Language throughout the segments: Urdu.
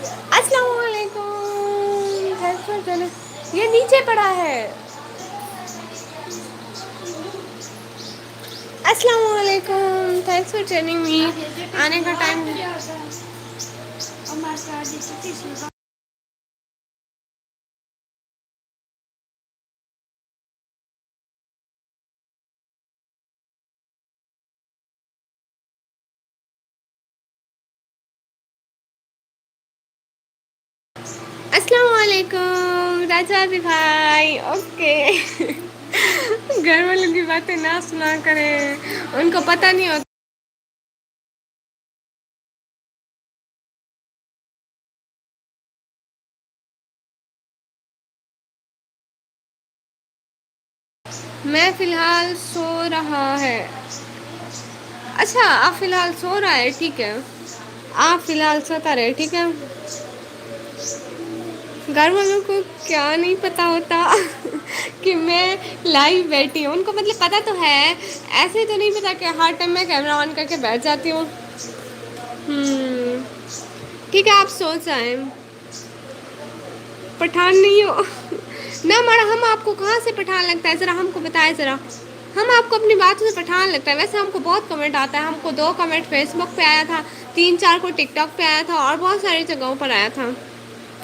السلام علیکم، یہ نیچے پڑا ہے. السلام علیکم، تھینکس فار ٹریننگ می. آنے کا ٹائم. السلام علیکم راجا بھی بھائی. اوکے. گھر والوں کی باتیں نہ سنا کرے، ان کو پتہ نہیں ہوتا. میں فی الحال سو رہا ہے. اچھا آپ فی الحال سو رہا ہے، ٹھیک ہے. آپ فی الحال سوتا رہے، ٹھیک ہے. گھر والوں کو کیا نہیں پتا ہوتا کہ میں لائیو بیٹھی ہوں. ان کو مطلب پتا تو ہے، ایسے تو نہیں پتا کہ ہر ٹائم میں کیمرہ آن کر کے بیٹھ جاتی ہوں. ٹھیک ہے آپ سو جائیں. پٹھان نہیں ہو نہ مڑا. ہم آپ کو کہاں سے پٹھان لگتا ہے، ذرا ہم کو بتائے ذرا. ہم آپ کو اپنی باتوں سے پٹھان لگتا ہے. ویسے ہم کو بہت کمنٹ آتا ہے. ہم کو 2 کمنٹ فیس بک پہ آیا تھا، 3-4 کو ٹک ٹاک پہ آیا تھا، اور بہت ساری جگہوں پر آیا تھا.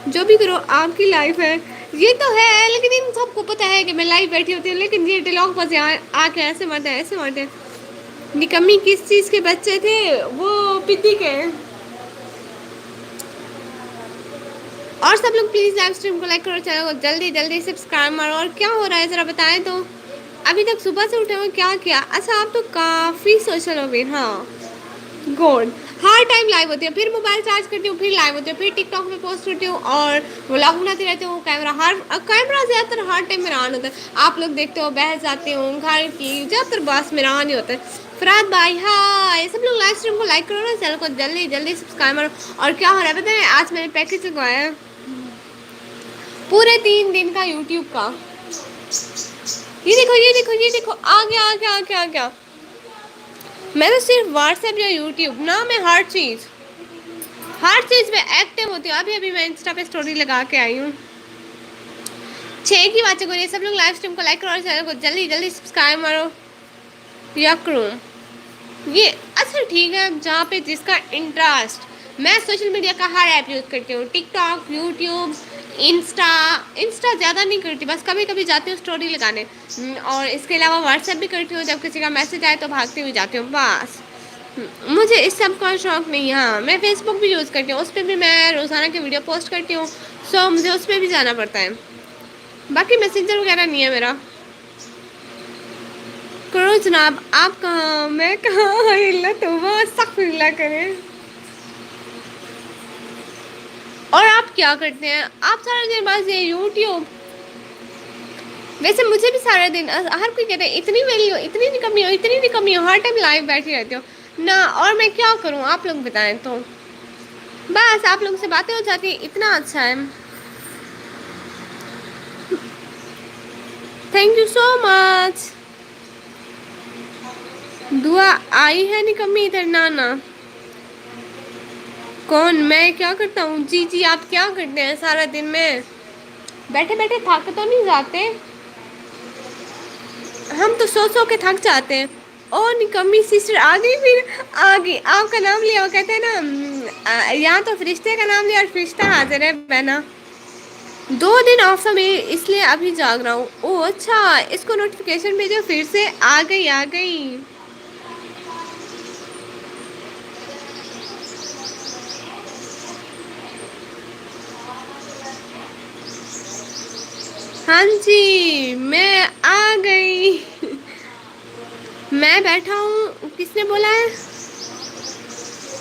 جو بھی کرو آپ کی لائف ہے. یہ تو ہے لیکن ان سب کو پتا ہے کہ میں لائو بیٹھی ہوتی ہوں. لیکن یہ ڈیلاگ بازی آ کے ایسے مارتے ایسے مارتے. نکمی کس چیز کے بچے تھے وہ پتی کے. اور سب لوگ پلیز لائو اسٹریم کو لائک کرو، چینل کو جلدی جلدی سبسکرائب مارو. اور کیا ہو رہا ہے ذرا بتائیں تو. ابھی تک صبح سے اٹھے ہوئے کیا کیا. اچھا آپ تو کافی سوشل ہو گئے. ہاں گڈ. ہر ٹائم لائیو ہوتی ہے، پھر موبائل چارج کرتی ہوں، پھر لائیو ہوتی ہوں، پھر ٹک ٹاک میں پوسٹ کرتی ہوں، اور ولاگ بناتی رہتی ہوں. کیمرہ زیادہ تر ہر ٹائم میرا آن ہوتا ہے. آپ لوگ دیکھتے ہو بہہ جاتے ہو گھر کی زیادہ تر بس میرا آن ہی ہوتا ہے. فراد بھائی ہائے. سب لوگ لائف اسٹریم کو لائک کرو نا، چینل کو جلدی جلدی سبسکرائب کرو. اور کیا ہو رہا ہے پتہ ہے، آج میں نے پیکیج منگوایا ہے پورے 3 دن کا یوٹیوب کا. یہ دیکھو یہ دیکھو یہ دیکھو آ گیا آ گیا آ گیا آ گیا. میں تو صرف واٹس ایپ یا یوٹیوب نہ میں ہر چیز میں ایکٹو ہوتی ہوں. ابھی ابھی میں انسٹا پہ اسٹوری لگا کے آئی ہوں. 6 کی باتیں ہو رہی ہے. سب لوگ لائف اسٹریم کو لائک کرو اور چینل کو جلدی جلدی سبسکرائب مارو. یا کروں یہ اچھا ٹھیک ہے جہاں پہ جس کا انٹرسٹ. میں سوشل میڈیا کا ہر ایپ یوز کرتی ہوں. ٹک ٹاک، یوٹیوب، انسٹا زیادہ نہیں کرتی، بس کبھی کبھی جاتی ہوں اسٹوری لگانے. اور اس کے علاوہ واٹس ایپ بھی کرتی ہوں. جب کسی کا میسج آئے تو بھاگتی ہوئی جاتی ہوں. بس مجھے اس سب کا شوق نہیں. ہاں میں فیس بک بھی یوز کرتی ہوں، اس پہ بھی میں روزانہ کی ویڈیو پوسٹ کرتی ہوں. سو مجھے اس پہ بھی جانا پڑتا ہے. باقی میسنجر وغیرہ نہیں ہے میرا. کرو جناب. آپ کہاں میں کہاں اللہ توبہ استغفر اللہ کرے. اور آپ کیا کرتے ہیں؟ آپ سارے دن بعد یہ یوٹیوب. ویسے مجھے بھی سارا دن ہر کوئی کہتا ہے اتنی ویلی ہو، اتنی نکمی ہو، اتنی نکمی ہو، ہر ٹائم لائو بیٹھی رہتی ہو. نہ اور میں کیا کروں آپ لوگ بتائیں تو. بس آپ لوگوں سے باتیں ہو جاتی ہیں اتنا اچھا ہے. تھینک یو سو مچ. دعا آئی ہے نکمی ادھر نانا. کون میں کیا کرتا ہوں؟ جی جی آپ کیا کرتے ہیں سارا دن میں؟ بیٹھے بیٹھے تھک تو نہیں جاتے؟ ہم تو سو سو کے تھک جاتے ہیں. اور نکمی سسٹر آ گئی. پھر آ گئی آپ کا نام لیا وہ کہتے ہیں نا یا تو فرشتے کا نام لیا اور فرشتہ حاضر ہے بہنا. 2 دن آف تھا میں اس لیے ابھی جاگ رہا ہوں. اوہ اچھا اس کو نوٹیفکیشن بھیجو پھر سے. آ گئی آ گئی. ہاں جی میں آ گئی. میں بیٹھا ہوں. کس نے بولا ہے؟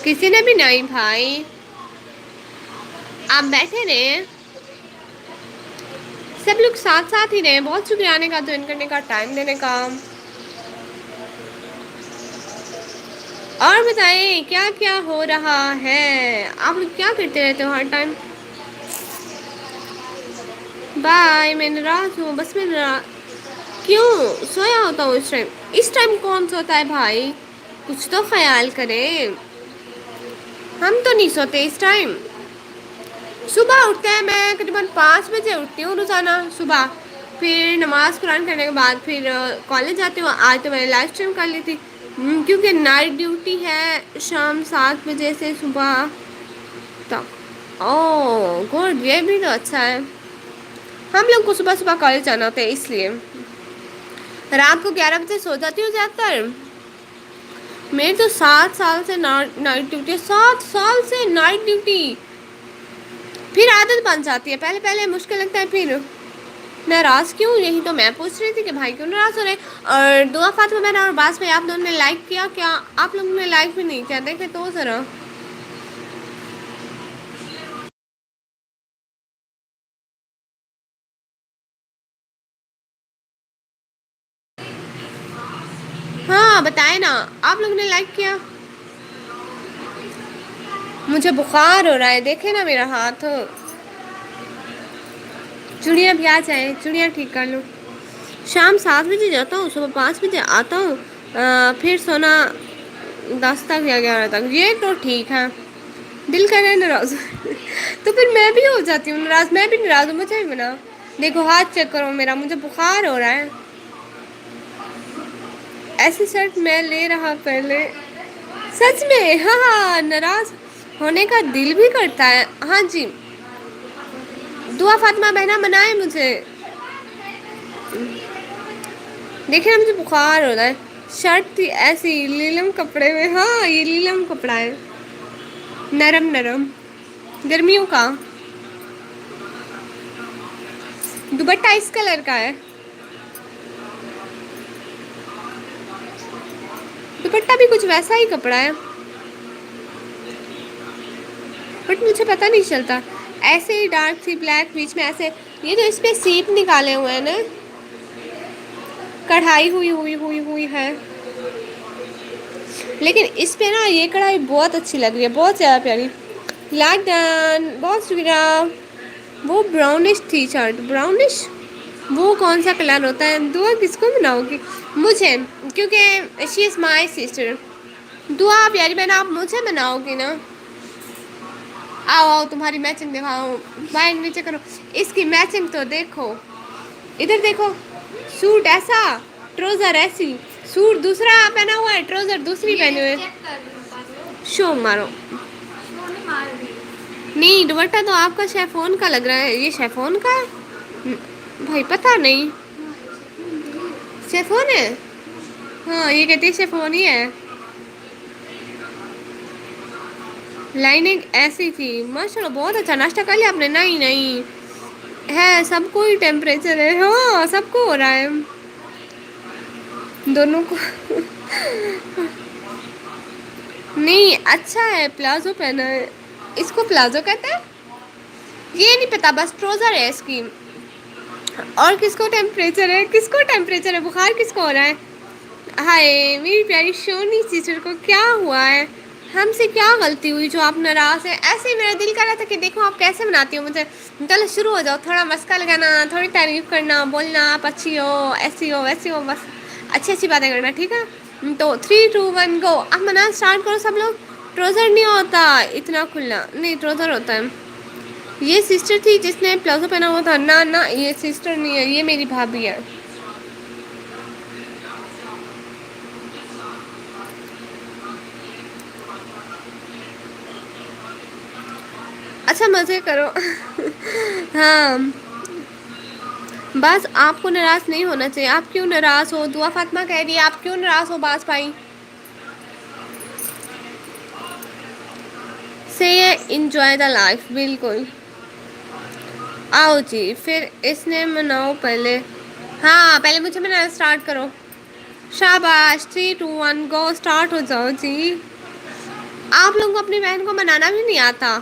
کسی نے بھی نہیں بھائی. آپ بیٹھے رہے. سب لوگ ساتھ ساتھ ہی رہے. بہت شکریہ آنے کا، جوائن کرنے کا، ٹائم دینے کا. اور بتائیں کیا کیا ہو رہا ہے؟ آپ لوگ کیا کرتے رہتے ہو ہر ٹائم؟ بائے میں ناراض ہوں. بس میں کیوں سویا ہوتا ہوں اس ٹائم؟ اس ٹائم کون سوتا ہے بھائی؟ کچھ تو خیال کریں. ہم تو نہیں سوتے اس ٹائم. صبح اٹھتے ہیں، میں تقریباً 5 بجے اٹھتی ہوں روزانہ صبح. پھر نماز قرآن کرنے کے بعد پھر کالج جاتی ہوں. آج تو میں نے لائف اسٹریم کر لی تھی کیونکہ نائٹ ڈیوٹی ہے شام 7 بجے سے صبح تک. او گڈ، یہ بھی تو اچھا ہے. ہم لوگ کو صبح صبح کالج جانا ہوتا ہے اس لیے رات کو 11 بجے سو جاتی ہوں زیادہ تر. میری تو 7 سال سے نائٹ ڈیوٹی ہے، 7 سال سے نائٹ ڈیوٹی. پھر عادت بن جاتی ہے، پہلے پہلے مشکل لگتا ہے. پھر ناراض کیوں؟ یہی تو میں پوچھ رہی تھی کہ بھائی کیوں ناراض ہو رہے. اور دعا فاطمہ بہن اور باس بھائی، آپ دونوں نے لائک کیا کیا؟ آپ لوگوں نے لائک بھی نہیں کیا، دیکھے تو ذرا. ہاں بتائے نا، آپ لوگوں نے لائک کیا؟ مجھے بخار ہو رہا ہے، دیکھے نا میرا ہاتھ. چڑیاں بھی آ جائیں، چڑیاں ٹھیک کر لوں. شام 7 بجے جاتا ہوں، صبح 5 بجے آتا ہوں. پھر سونا 10 تک یا 11 تک، یہ تو ٹھیک ہے. دل کر رہا ہے ناراض تو پھر میں بھی ہو جاتی ہوں ناراض. میں بھی ناراض ہوں، مجھے بھی بنا دیکھو ہاتھ چیک کرو میرا، مجھے بخار ہو رہا ہے. ایسی شرٹ میں لے رہا پہلے. سچ میں؟ ہاں ہاں، ناراض ہونے کا دل بھی کرتا ہے. ہاں جی، دعا فاطمہ بہنہ بنائے مجھے. دیکھے نا مجھے بخار ہو رہا ہے. شرٹ تھی ایسی لیلم کپڑے میں. ہاں یہ لیلم کپڑا ہے، نرم نرم گرمیوں کا. دوپٹہ اس کلر کا ہے. دوپٹہ بھی کچھ ویسا ہی کپڑا ہے، بٹ مجھے پتا نہیں چلتا. ایسے ہی ڈارک سی بلیک بیچ میں ایسے. یہ تو اس پہ سیپ نکالے ہوئے ہیں نا، کڑھائی ہوئی ہوئی ہوئی ہوئی ہے. لیکن اس پہ نا یہ کڑھائی بہت اچھی لگ رہی ہے، بہت زیادہ پیاری. لائک ڈن، بہت شکریہ. وہ براؤنش تھی شرٹ، براؤنش. وہ کون سا کلر ہوتا ہے؟ دعا کس کو بناؤ گی؟ مجھے، کیونکہ شی از مائی سسٹر. دعا پیاری بہن آپ مجھے بناؤ گی نا. آؤ آؤ تمہاری میچنگ دکھاؤ. بھائی نیچے کرو، اس کی میچنگ تو دیکھو. ادھر دیکھو، سوٹ ایسا، ٹروزر ایسی. سوٹ دوسرا پہنا ہوا ہے، ٹراؤزر دوسری پہنے ہوئے. شو مارو. نہیں دوپٹہ تو آپ کا شیفون کا لگ رہا ہے. یہ شیفون کا ہے؟ بھائی پتا نہیں. شیفون ہے؟ ہاں یہ کہتی ہے شیفون ہی ہے. لائننگ ایسی تھی. ماشاء اللہ بہت اچھا. ناشتہ کر لیا آپ نے؟ نہیں نہیں ہے، سب کو ہی ٹیمپریچر ہے. ہاں سب کو ہو رہا ہے، دونوں کو. نہیں اچھا ہے، پلازو پہنا ہے. اس کو پلازو کہتے ہیں؟ یہ نہیں پتا، بس ٹروزر ہے اس کی. اور کس کو ٹیمپریچر ہے؟ کس کو ٹیمپریچر ہے؟ بخار کس کو ہو رہا ہے؟ ہائے میری پیاری شونی سسٹر کو کیا ہوا ہے؟ ہم سے کیا غلطی ہوئی جو آپ ناراض ہیں؟ ایسے ہی میرا دل کر رہا تھا کہ دیکھو آپ کیسے مناتی ہو مجھے. چلو شروع ہو جاؤ، تھوڑا مسکا لگانا، تھوڑی تعریف کرنا، بولنا آپ اچھی ہو، ایسی ہو ویسی ہو. بس اچھی اچھی باتیں کرنا، ٹھیک ہے؟ تو 3 2 1 گو. اب منانا اسٹارٹ کرو سب لوگ. ٹروزر نہیں ہوتا اتنا کھلنا، نہیں ٹروزر ہوتا ہے. یہ سسٹر تھی جس نے پلازو پہنا ہوا تھا. نہ نہ یہ سسٹر نہیں ہے، یہ میری بھابھی ہے. اچھا مزے کرو. ہاں بس آپ کو ناراض نہیں ہونا چاہیے. آپ کیوں ناراض ہو؟ دعا فاطمہ کہہ رہی ہے آپ کیوں ناراض ہو باز بھائی. سے انجوائے دا لائف. بالکل. آؤ جی پھر اس نے مناؤ پہلے. ہاں پہلے مجھے بنانا اسٹارٹ کرو. شاباش. 3 2 1 گو. اسٹارٹ ہو جاؤ جی. آپ لوگوں کو اپنی بہن کو منانا بھی نہیں آتا؟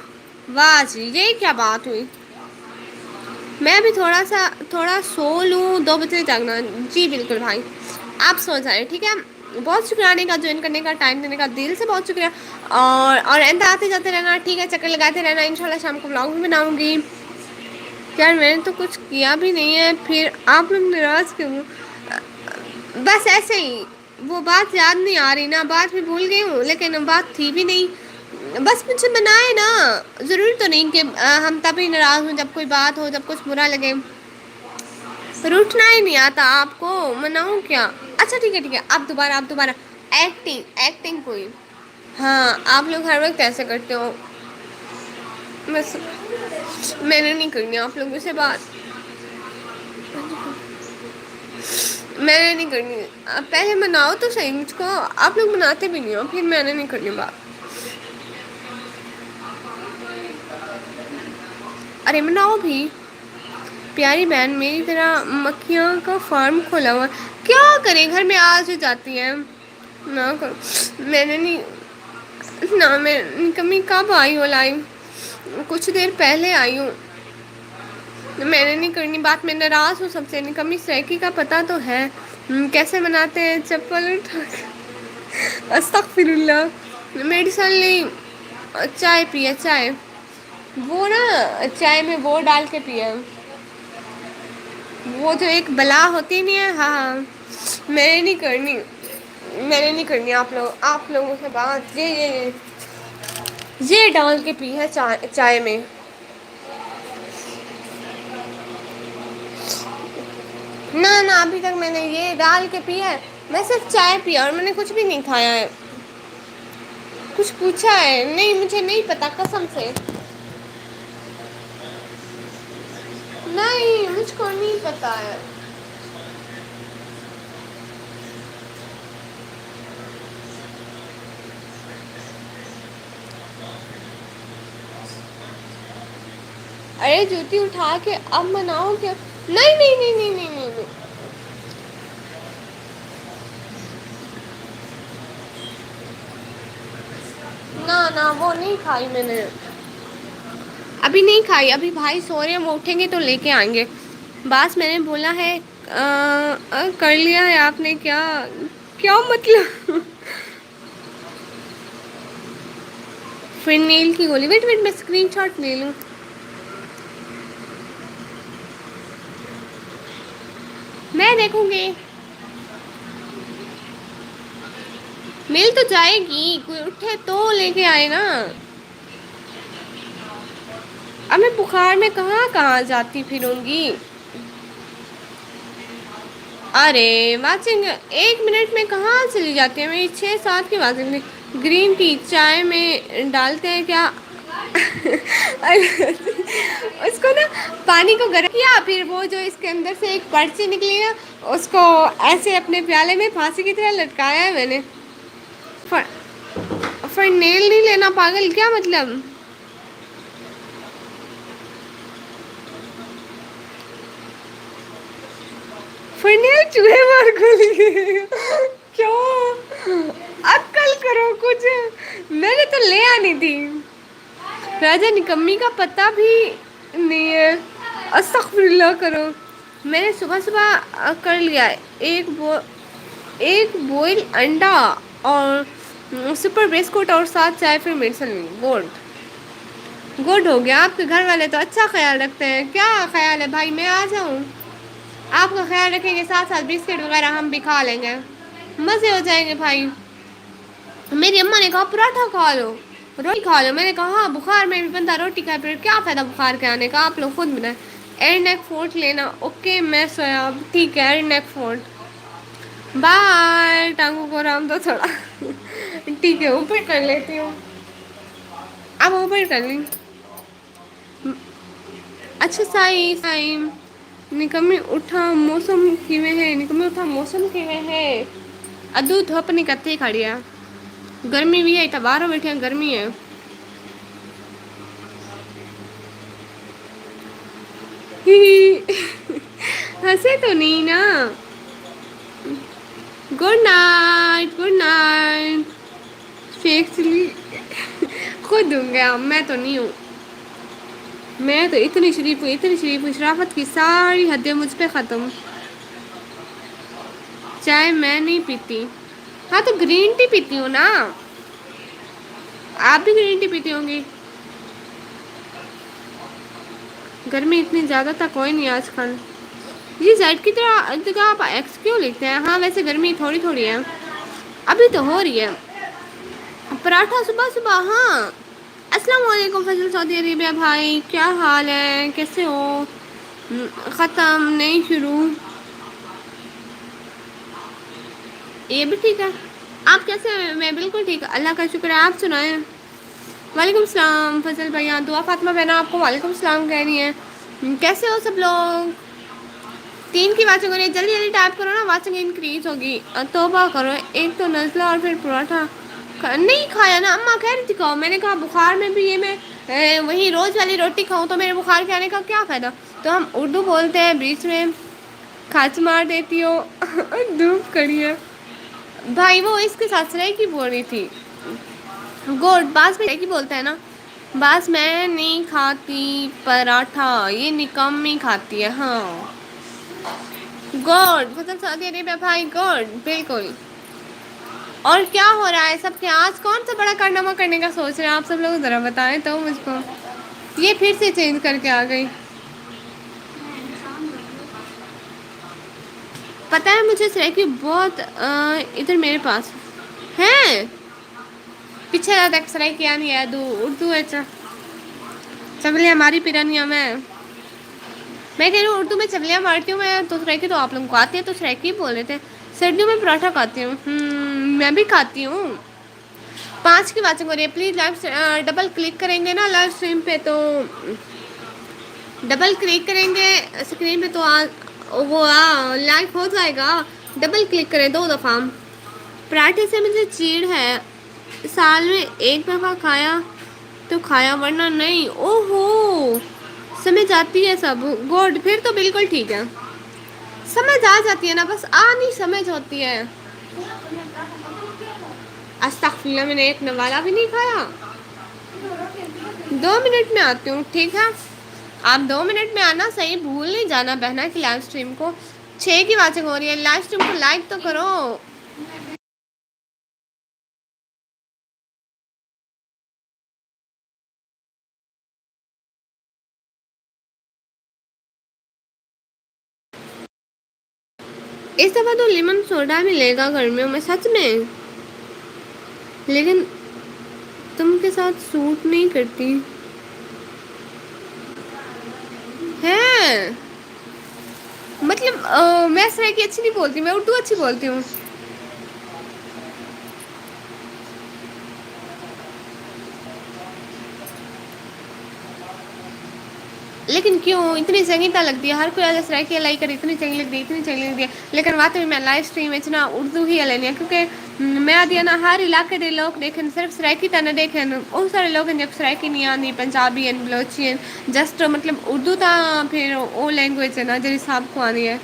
واہ جی، یہ کیا بات ہوئی. میں بھی تھوڑا سو لوں. 2 بجے جاگنا. جی بالکل بھائی، آپ سو جائیں ٹھیک ہے. بہت شکریہ آنے کا، جوائن کرنے کا، ٹائم دینے کا، دل سے بہت شکریہ. اور آئندہ آتے جاتے رہنا ٹھیک ہے. چکر لگاتے رہنا. انشاءاللہ شام کو بلاگ بھی بناؤں گی. یار میں نے تو کچھ کیا بھی نہیں ہے، پھر آپ لوگ ناراض کیوں ہو؟ بس ایسے ہی. وہ بات یاد نہیں آ رہی نا، بات بھی بھول گئی ہوں لیکن بات تھی بھی نہیں. بس مجھے منائے نا، ضروری تو نہیں کہ ہم تبھی ناراض ہوں جب کوئی بات ہو، جب کچھ برا لگے. روٹھنا ہی نہیں آتا آپ کو، مناؤں کیا؟ اچھا ٹھیک ہے ٹھیک ہے، آپ دوبارہ ایکٹنگ کوئی. ہاں آپ لوگ ہر وقت ایسے کرتے ہو. بس میں نے نہیں کرنی آپ لوگوں سے بات. میں نے نہیں کرنی. پہلے مناؤ تو صحیح مجھ کو، آپ لوگ مناتے بھی نہیں ہو، پھر میں نے نہیں کرنی بات. ارے مناؤ بھی. پیاری بہن میری طرح مکھیاں کا فارم کھولا ہوا. کیا کریں گھر میں آ سے جاتی ہیں. نہ کرو. میں نے نہیں. نہ میں کمی کب آئی ہو لائن، کچھ دیر پہلے آئی ہوں. میں نے نہیں کرنی بات، میں ناراض ہوں سب سے. نکمی سیکی کا پتہ تو ہے کیسے مناتے ہیں. چپل اٹھا کے. استغفر اللہ. میڈیسن لی. چائے پیا چائے. وہ نا چائے میں وہ ڈال کے پیا. وہ جو ایک بلا ہوتی نہیں ہے. ہاں ہاں میں نے نہیں کرنی. میں نے نہیں کرنی آپ لوگوں سے بات. یہ ڈال کے پی ہے چائے میں. نہ نہ ابھی تک میں نے یہ ڈال کے پیا ہے. میں صرف چائے پیا اور میں نے کچھ بھی نہیں کھایا ہے. کچھ پوچھا ہے نہیں، مجھے نہیں پتا قسم سے. نہیں مجھ کو نہیں پتا ہے. ارے جوتی اٹھا کے اب مناؤ کیا؟ نہیں نہیں نہیں نہیں نہیں نہیں نہیں. نہ نہ وہ نہیں کھائی میں نے. ابھی نہیں کھائی. ابھی بھائی سو رہے ہیں، وہ اٹھیں گے تو لے کے آئیں گے. بس میں نے بولا ہے کر لیا ہے آپ نے کیا؟ کیا مطلب؟ پھر نیل کی گولی. ویٹ ویٹ میں اسکرین شاٹ لے لوں. میں دیکھوں گی. مل تو جائے گی، کوئی اٹھے تو لے کے آئے نا. اب میں بخار میں کہاں کہاں جاتی پھروں گی. ارے واچنگ 1 منٹ میں کہاں چلی جاتی ہے میری 6 7 کی واچنگ میں. گرین ٹی چائے میں ڈالتے ہیں کیا؟ اس کو نا پانی کو گرم کیا، پھر وہ جو اس کے اندر سے ایک پرچی نکلی نا، اس کو ایسے اپنے پیالے میں پھانسی کی طرح لٹکایا ہے میں نے. پھر نیل نہیں لینا پاگل کیا مطلب؟ فر نیل چوہے مار گولی کیوں؟ عقل کرو کچھ. میں نے تو لے آنی تھی. راجا نکمی کا پتہ بھی نہیں ہے. استغفر اللہ کرو. میں نے صبح صبح کر لیا ہے. ایک بوائل انڈا اور سپر بسکٹ اور ساتھ چائے پھر میڈیسن لی. گڈ ہو گیا. آپ کے گھر والے تو اچھا خیال رکھتے ہیں. کیا خیال ہے بھائی میں آ جاؤں؟ آپ کا خیال رکھیں گے ساتھ ساتھ بسکٹ وغیرہ ہم بھی کھا لیں گے. مزے ہو جائیں گے بھائی. میری اماں نے کہا پراٹھا کھا لو، روٹی کھا لو. میں نے کہا ہاں بخار میں بھی بندہ روٹی کھائے، پھر کیا فائدہ بخار کے آنے کا. آپ لوگ خود بتائیں. ایئر نیک فورٹ لینا. اوکے میں سویا اب. ٹھیک ہے ایئر نیک فورٹ. بائے. ٹانگوں کو آرام دو تھوڑا. ٹھیک ہے اوپر کر لیتی ہوں. اب اوپر کر لیں. اچھا صحیح. نکمی اٹھا موسم کیویں ہے. نکمی اٹھا موسم کیویں ہے. ادو دھوپ نکتے کھڑی ہے. گرمی بھی ہے اتا باہر بیٹھے ہیں گرمی ہے. ہنسے تو نہیں نا. Good night good night. Fake چلی خود ہوں گے میں تو نہیں ہوں. میں تو اتنی شریف ہوں شرافت کی ساری حدیں مجھ پہ ختم. چائے میں نہیں پیتی. ہاں تو گرین ٹی پیتی ہوں نا. آپ بھی گرین ٹی پیتی ہوں گی. گرمی اتنی زیادہ تھا کوئی نہیں آج کل. یہ زیڈ کی طرح آپ ایکس کیوں لکھتے ہیں؟ ہاں ویسے گرمی تھوڑی ہے. ابھی تو ہو رہی ہے. پراٹھا صبح صبح ہاں. السلام علیکم فضل سعودی عربیہ بھائی، کیا حال ہے، کیسے ہو؟ ختم نہیں شروع؟ یہ بھی ٹھیک ہے۔ آپ کیسے ہیں؟ میں بالکل ٹھیک، اللہ کا شکر ہے، آپ سنائیں۔ وعلیکم السلام فضل بھیا، دعا فاطمہ بہنا آپ کو وعلیکم السلام کہہ رہی ہیں۔ کیسے ہو سب لوگ؟ 3 کی واچنگ ہو رہی ہے، جلدی جلدی ٹائپ کرو نا، واچنگ انکریز ہوگی۔ توبہ کرو، ایک تو نزلہ اور پھر پراٹھا نہیں کھایا نا، اماں کہہ رہی تھی کھاؤ، میں نے کہا بخار میں بھی یہ میں وہی روز والی روٹی کھاؤں تو میرے بخار کے آنے کا کیا فائدہ؟ تو ہم اردو بولتے ہیں، بیچ میں کھچ مار دیتی ہو، دھوپ کھڑی ہے بھائی، وہ اس کے ساتھ سرائی کی بول رہی تھی۔ گوڈ باس میں کی بولتا ہے نا، باس میں نہیں کھاتی پراٹھا، یہ نکمی کھاتی ہے۔ ہاں گوڈ فضل سعودی عربیہ بھائی، گوڈ بالکل۔ اور کیا ہو رہا ہے سب کے؟ آج کون سا بڑا کارنامہ کرنے کا سوچ رہے ہیں آپ سب لوگ؟ ذرا بتائیں تو مجھ کو۔ یہ پھر سے چینج کر کے آ گئی۔ پتہ ہے مجھے سریکی بہت ادھر میرے پاس ہیں، پیچھے تک سرائی کیا نہیں ہے، اردو ہے چگلے ہماری پیرانیاں میں کہہ رہی ہوں اردو میں چگلیاں مارتی ہوں میں، تو سریکی تو آپ لوگوں کو آتی ہے، تو سریکی بول رہے تھے۔ سردیوں میں پراٹھا کھاتی ہوں، میں بھی کھاتی ہوں۔ 5 کی واچنگ ہو رہی ہے، پلیز لائو ڈبل کلک کریں گے نا لائیو اسٹریم پہ، تو ڈبل کلک کریں گے اسکرین پہ تو وہ لائک ہو جائے گا۔ ڈبل کلک کریں 2 دفعہ۔ پراٹھے سے مجھے چیڑ ہے، سال میں ایک دفعہ کھایا تو کھایا ورنہ نہیں۔ او ہو، سمجھ آتی ہے سب، گوڈ پھر تو بالکل ٹھیک ہے، سمجھ آ جاتی ہے نا، بس نہیں سمجھ ہوتی ہے۔ استغفر اللہ، میں نے ایک نوالا بھی نہیں کھایا۔ 2 منٹ میں آتی ہوں، ٹھیک ہے؟ آپ 2 منٹ میں آنا، صحیح بھول نہیں جانا بہنا کی لائیو اسٹریم کو 6 کی واچنگ ہو رہی ہے، لائیو اسٹریم کو لائک تو کرو۔ اس دفعہ تو لیمن سوڈا ملے گا گرمیوں میں، سچ میں، لیکن تم کے ساتھ سوٹ نہیں کرتی ہے۔ مطلب میں سریکی اچھی نہیں بولتی، میں اردو اچھی بولتی ہوں۔ لیکن کیوں اتنی چنگیتا لگتی ہے؟ ہر کوئی آج سرائکی لائی کر اتنی چنگی لگتی ہے، اتنی چنگی لگتی ہے، لیکن واقعی میں لائف اسٹریم اتنا اردو ہی لینی ہے، کیونکہ میں آدھی نا ہر علاقے کے لوگ دیکھیں، صرف سرائکی تا نہ دیکھیں، بہت سارے لوگ ہیں جب سرائکی نہیں آتی، پنجابی ہیں، بلوچی ہیں، جسٹ مطلب اردو تا پھر وہ لینگویج ہے نا جو حساب کو آنی ہے،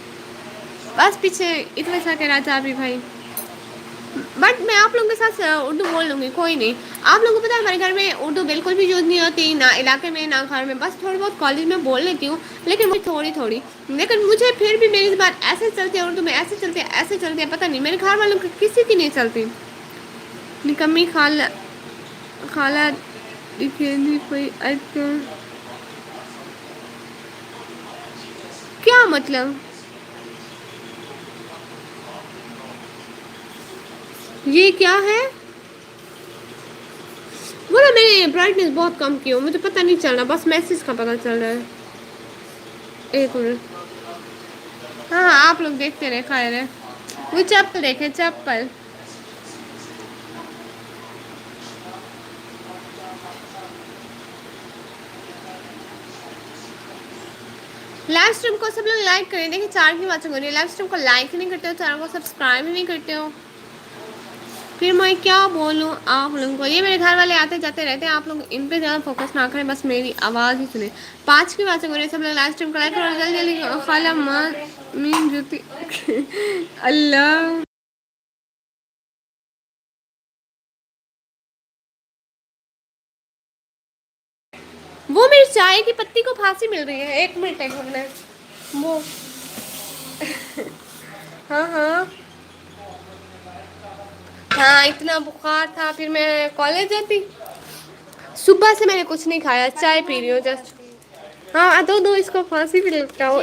بس پیچھے اتنے سا کے راجا بھی بھائی۔ بٹ میں آپ لوگوں کے ساتھ اردو بول لوں گی، کوئی نہیں۔ آپ لوگوں کو پتہ ہے ہمارے گھر میں اردو بالکل بھی یوز نہیں ہوتی، نہ علاقے میں نہ گھر میں، بس تھوڑی بہت کالج میں بول لیتی ہوں، لیکن وہ تھوڑی تھوڑی، لیکن مجھے پھر بھی میری زبان ایسے چلتی ہے اردو میں، ایسے چلتی ہے، ایسے چلتی ہے، پتہ نہیں میرے گھر والوں کی کسی کی نہیں چلتی۔ نکمی خالہ دکھیندی کوئی کیا مطلب؟ یہ کیا ہے؟ بولا میں نے برائٹنیس بہت کم کی ہوں، مجھے پتہ نہیں چل رہا، بس میسج کا پتہ چل رہا ہے۔ ایک منٹ، ہاں آپ لوگ دیکھتے رہے، خیر ہے۔ وہ چپل دیکھیں، چپل۔ لائیو اسٹریم کو سب لوگ لائک کریں، دیکھیں 4 کی واچنگ ہو رہی ہے، لائیو اسٹریم کو لائک ہی نہیں کرتے ہو، چینل کو سبسکرائب ہی نہیں کرتے ہو، پھر میں کیا بولوں آپ لوگوں کو؟ یہ میرے گھر والے آتے جاتے رہتے ہیں، آپ لوگ ان پہ زیادہ فوکس نہ کریں، بس میری آواز ہی سنیں۔ 5 کی واچنگ ہو رہی ہے، سب لوگ لائیو اسٹریم کو لائک کرو، جلدی جلدی خالہ مین جوتی اللہ۔ وہ میری چائے کی پتی کو پھانسی مل رہی ہے، 1 منٹ 1 منٹ وہ ہاں ہاں ہاں، اتنا بخار تھا، پھر میں کالج جاتی، صبح سے میں نے کچھ نہیں کھایا، چائے پی رہی ہوں جسٹ۔ ہاں دو دو اس کو پھانسی بھی لٹکاؤ،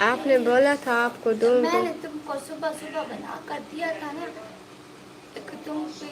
آپ نے بولا تھا آپ کو دوں گی، میں نے تم کو صبح صبح بنا کر دیا تھا نا، تم پی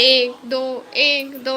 1 2 1 2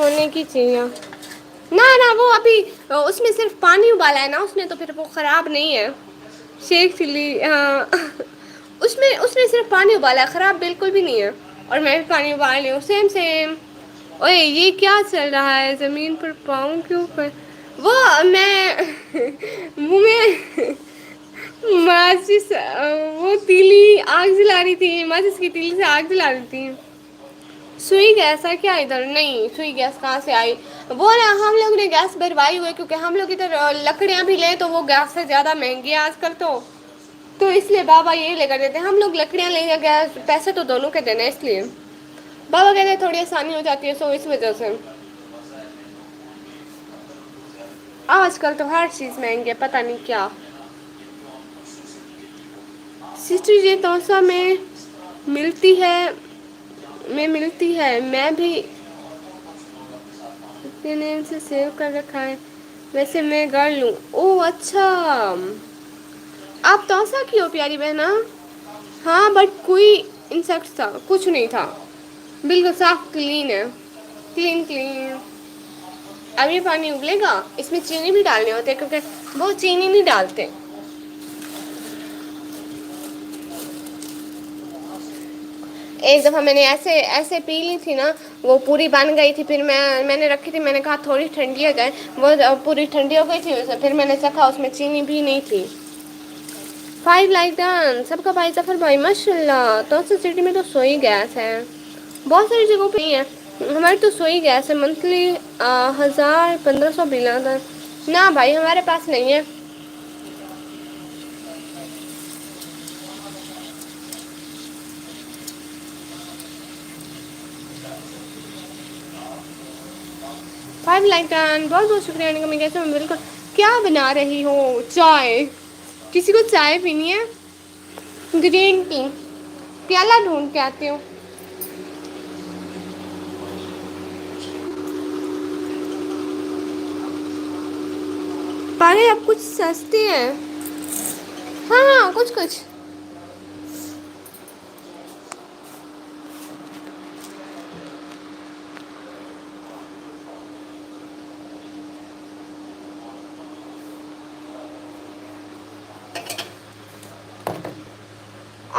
سونے کی چڑیا نہ وہ ابھی اس میں صرف پانی ابالا ہے نا اس نے تو پھر وہ خراب نہیں ہے شیخ چلی ہاں اس نے صرف پانی ابالا ہے خراب بالکل بھی نہیں ہے اور میں بھی پانی ابال رہی ہوں سیم سیم اوئے یہ کیا چل رہا ہے زمین پر پاؤں کیوں وہ میں منہ میں ماچس وہ تیلی آگ جلا رہی تھی ماچس کی تیلی سے آگ جلا رہی تھی سوئی گیس ہے کیا ادھر نہیں سوئی گیس کہاں سے آئی وہ نا ہم لوگ نے گیس بھروائی ہوئی کیونکہ ہم لوگ ادھر لکڑیاں بھی لیں تو وہ گیس سے زیادہ مہنگی ہے آج کل تو اس لیے بابا یہی لے کر دیتے ہم لوگ لکڑیاں لیں گے پیسے تو دونوں کے دینے اس لیے بابا کہتے ہیں تھوڑی آسانی ہو جاتی ہے سو اس وجہ سے آج کل تو ہر چیز مہنگی ہے پتہ نہیں کیا سسٹر یہ توسا میں ملتی ہے میں بھی اپنے نیم سے سیو کر رکھا ہے ویسے میں کر لوں او اچھا آپ توسا کی ہو پیاری بہنا ہاں بٹ کوئی انسیکٹ تھا کچھ نہیں تھا بالکل صاف کلین ہے کلین کلین اب یہ پانی ابلے گا اس میں چینی بھی ڈالنے ہوتے کیونکہ وہ چینی نہیں ڈالتے ایک دفعہ میں نے ایسے پی لی تھی نا وہ پوری بن گئی تھی پھر میں نے رکھی تھی میں نے کہا تھوڑی ٹھنڈی ہو جائے وہ پوری ٹھنڈی ہو گئی تھی پھر میں نے چکھا اس میں چینی بھی نہیں تھی 5 لائک ڈن سب کا بھائی ظفر بھائی ماشاء اللہ تو سٹی میں تو سوئی گیس ہے بہت ساری جگہوں پہ ہی ہے ہماری تو سوئی گیس ہے منتھلی 1500 بل آتا ہے نہ بھائی ہمارے پاس نہیں ہے 5 لائک ڈن بہت بہت شکریہ انکمنگ کیسے میں بالکل کیا بنا رہی ہو چائے کسی کو چائے پینی ہے گرین ٹی پیالہ ڈھونڈ کے آتی ہوں پارے اب کچھ سستے ہیں ہاں کچھ کچھ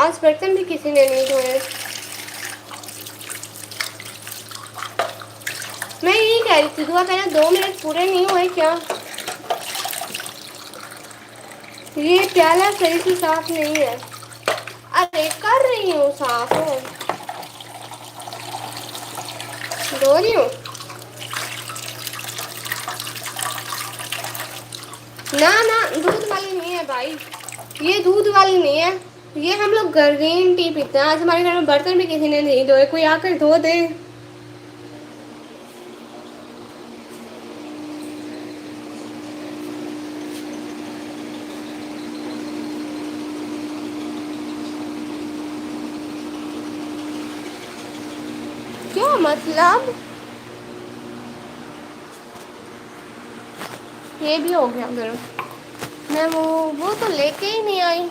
آج برتن بھی کسی نے نہیں دھوئے میں یہی کہہ رہی تھی دعا کہنا 2 منٹ پورے نہیں ہوئے کیا یہ پیالہ صحیح سے صاف نہیں ہے ارے کر رہی ہوں صاف دھو رہی ہوں نہ دودھ والی نہیں ہے بھائی یہ دودھ والی نہیں ہے یہ ہم لوگ گرین ٹی پیتے ہیں آج ہمارے گھر میں برتن بھی کسی نے نہیں دھوئے کوئی آ کر دھو دے کیا مطلب یہ بھی ہو گیا گھر میں وہ تو لے کے ہی نہیں آئی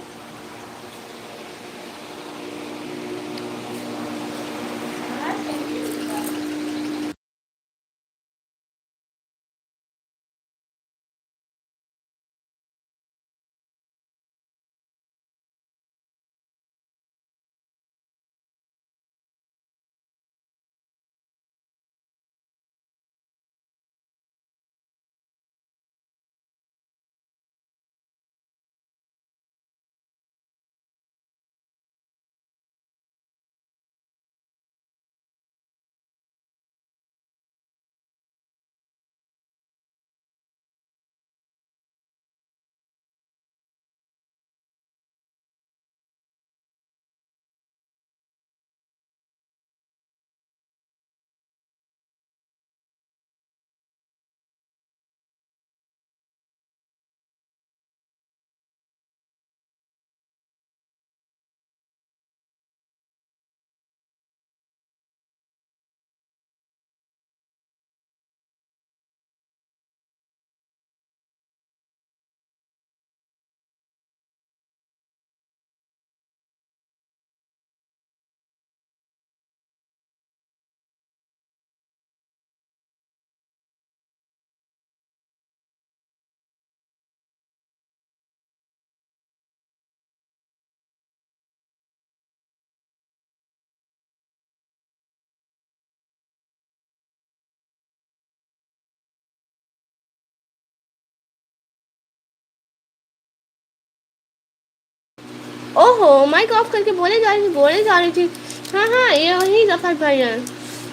اوہو مائک آف کر کے بولے جا رہی تھی. ہاں ہاں یہ وہی ظفر بھائی ہیں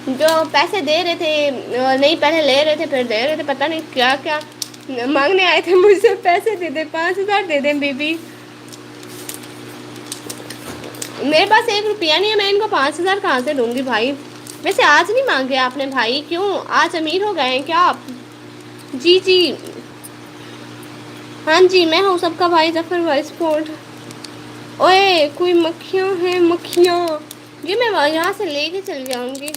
جو پیسے دے رہے تھے. نہیں پہلے لے رہے تھے پھر دے رہے تھے پتہ نہیں کیا کیا مانگنے آئے تھے مجھ سے پیسے دے دے 5,000 دے دیں بی بی. میرے پاس 1 روپیہ نہیں ہے میں ان کو 5,000 کہاں سے دوں گی بھائی. ویسے آج نہیں مانگے آپ نے بھائی کیوں آج امیر ہو گئے ہیں کیا آپ. جی جی ہاں جی میں ہوں سب کا بھائی ظفر بھائی سپورٹ. اوئے کوئی مکھیاں ہیں مکھیاں. جی میں یہاں سے لے کے چلی جاؤں گی.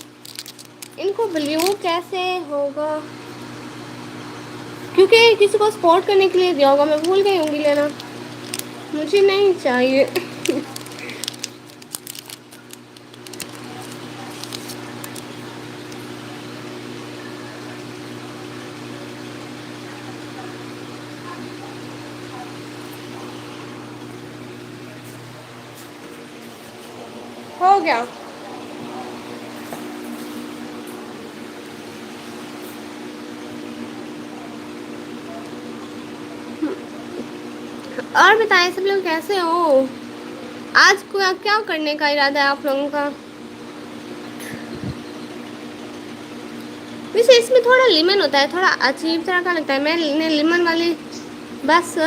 ان کو بلیوں کیسے ہوگا کیونکہ کسی کو سپورٹ کرنے کے لیے دیا ہوگا میں بھول گئی ہوں گی لینا. مجھے نہیں چاہیے. ہو گیا. اور بتائیں سب لوگ کیسے ہو. آج کو کیا کرنے کا ارادہ ہے آپ لوگوں کا. ویسے اس میں تھوڑا لیمن ہوتا ہے تھوڑا عجیب طرح کا لگتا ہے میں نے لیمن والی بس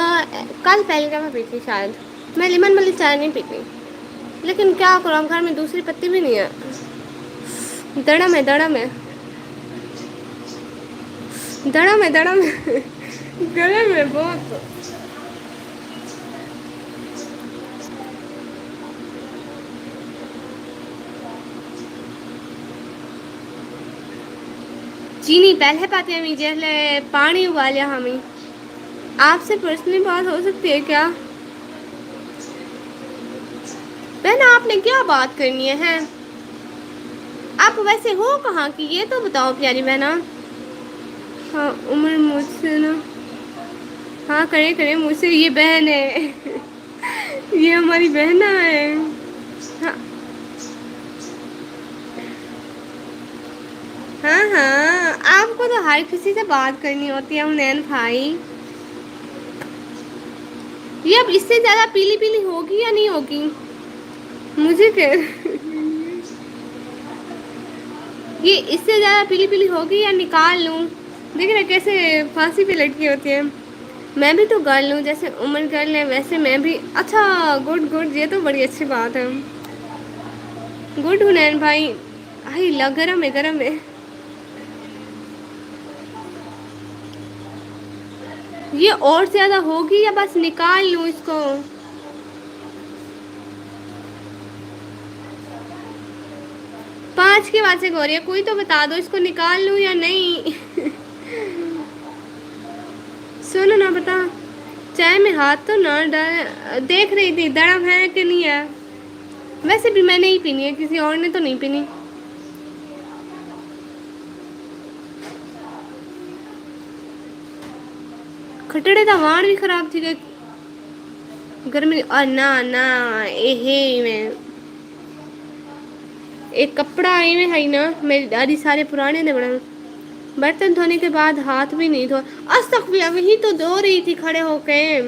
کل پہلے کا میں پی تھی شاید میں لیمن والی چائے نہیں پیتی. لیکن کیا کرو ہم گھر میں دوسری پتی بھی نہیں ہے. دڑم ہے دڑم ہے گلے میں بہت. چینی پہلے پاتے ہمیں جیسے پانی ابالیا ہمیں. آپ سے پرسنلی بات ہو سکتی ہے کیا. بہن آپ نے کیا بات کرنی ہے. آپ ویسے ہو کہاں کی یہ تو بتاؤ پیاری بہنا. ہاں عمر مجھ سے نا ہاں کرے مجھ سے یہ بہن ہے. یہ ہماری بہنا ہے. ہاں ہاں ہاں آپ کو تو ہر کسی سے بات کرنی ہوتی ہے حنین بھائی. یہ اب اس سے زیادہ پیلی پیلی ہوگی یا نہیں ہوگی. مجھے کہ یہ اس سے زیادہ پیلی پیلی ہوگی یا نکال لوں. دیکھ رہے کیسے پھانسی پہ لٹکی ہوتی ہے. میں بھی تو گرل ہوں جیسے عمر گرل ہے ویسے میں بھی اچھا گڈ گڈ یہ تو بڑی اچھی بات ہے. گڈ حنین بھائی گرم ہے. یہ اور زیادہ ہوگی یا بس نکال لوں اس کو. 5 کی بات سے ہو رہی ہے کوئی تو بتا دو اس کو نکال لوں یا نہیں. سنو نا بتا چائے میں ہاتھ تو نہ دیکھ رہی تھی دڑم ہے کہ نہیں ہے. ویسے بھی میں نے ہی پینی ہے کسی اور نے تو نہیں پینی. کھٹڑے کا وان بھی خراب تھی گا گرمی اور نہ میں ایک کپڑا آئی میں ہے نا میری دادی سارے پرانے نے بڑا برتن دھونے کے بعد ہاتھ بھی نہیں دھو استغفر وہی تو دھو رہی تھی کھڑے ہو کے.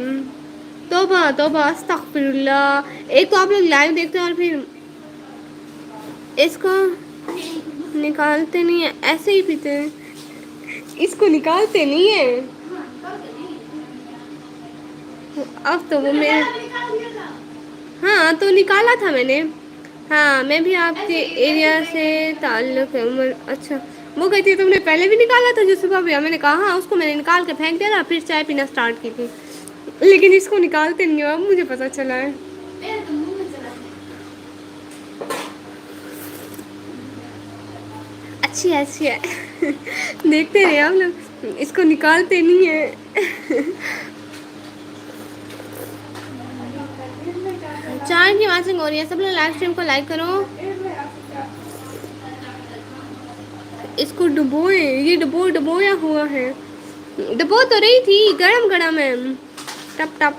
توبہ استغفر اللہ. ایک تو آپ لوگ لائو دیکھتے ہیں اور پھر اس کو نکالتے نہیں ہیں ایسے ہی پیتے ہیں. اس کو نکالتے نہیں ہیں. اب تو وہ میں ہاں تو نکالا تھا میں نے. ہاں میں بھی آپ کے ایریا سے تعلق ہے عمر اچھا. وہ کہتی ہے تم نے پہلے بھی نکالا تھا جو صبح بھی میں نے کہا اس کو میں نے نکال کے پھینک دیا تھا پھر چائے پینا اسٹارٹ کی تھی. لیکن اس کو نکالتے نہیں ہو اب مجھے پتا چلا ہے. اچھی ہے دیکھتے رہے ہم لوگ اس کو نکالتے نہیں ہیں. چائے کی واسنگ ہو رہی ہے سب لوگ لائف اسٹریم کو لائک کرو. اس کو ڈبوئے یہ ڈبویا ہوا ہے. ڈبو تو رہی تھی گرم ہے ٹپ ٹپ.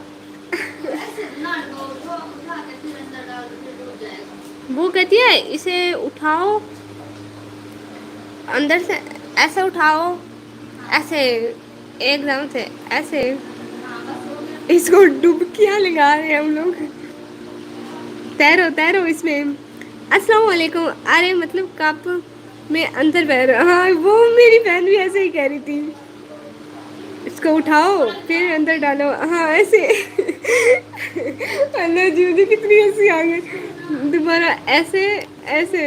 وہ کہتی ہے اسے اٹھاؤ اندر سے ایسے اٹھاؤ ایسے ایک دم سے ایسے اس کو ڈبکیاں لگا رہے ہیں ہم لوگ. تیرو تیرو اس میں. السلام علیکم. ارے مطلب کپ میں اندر بہ رہا. ہاں وہ میری بہن بھی ایسے ہی کہہ رہی تھی. اس کو اٹھاؤ پھر اندر ڈالو. ہاں ایسے. اللہ جی مجھے کتنی ہنسی آ گئی. دوبارہ ایسے ایسے.